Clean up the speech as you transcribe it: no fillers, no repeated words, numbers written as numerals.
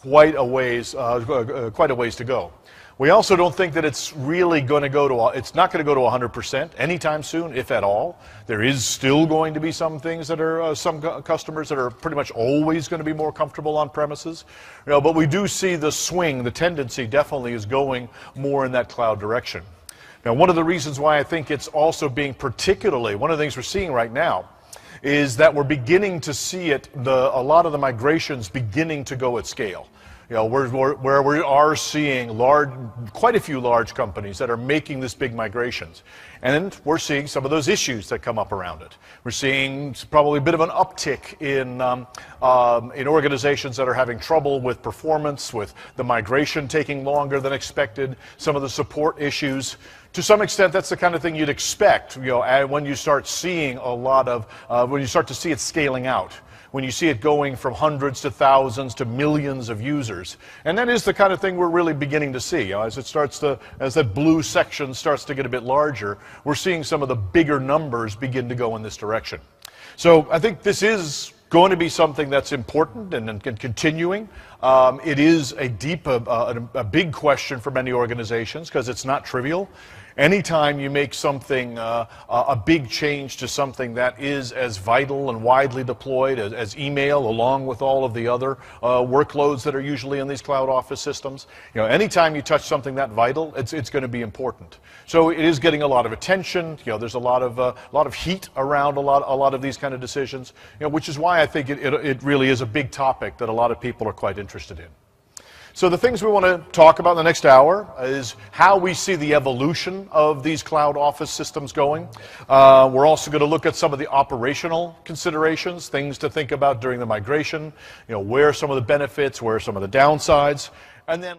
quite a ways to go. We also don't think that it's really going to go to, it's not going to go to 100% anytime soon, if at all. There is still going to be some things that are, some customers that are pretty much always going to be more comfortable on premises. But we do see the swing, the tendency definitely is going more in that cloud direction. Now, one of the reasons why I think it's also being particularly, one of the things we're seeing right now is that we're beginning to see it, a lot of the migrations beginning to go at scale. Where we are seeing quite a few large companies that are making this big migrations. And we're seeing some of those issues that come up around it. We're seeing probably a bit of an uptick in organizations that are having trouble with performance, with the migration taking longer than expected, some of the support issues. To some extent, that's the kind of thing you'd expect, when you start seeing when you start to see it scaling out. When you see it going from hundreds to thousands to millions of users. And that is the kind of thing we're really beginning to see. As that blue section starts to get a bit larger, we're seeing some of the bigger numbers begin to go in this direction. So I think this is going to be something that's important and continuing. It is a big question for many organizations because it's not trivial. Anytime you make something, a big change to something that is as vital and widely deployed as email, along with all of the other workloads that are usually in these cloud office systems, anytime you touch something that vital, it's going to be important. So it is getting a lot of attention. There's a lot of heat around a lot of these kind of decisions, which is why I think it really is a big topic that a lot of people are quite interested in. So the things we want to talk about in the next hour is how we see the evolution of these cloud office systems going. We're also going to look at some of the operational considerations, things to think about during the migration, where are some of the benefits, where are some of the downsides, and then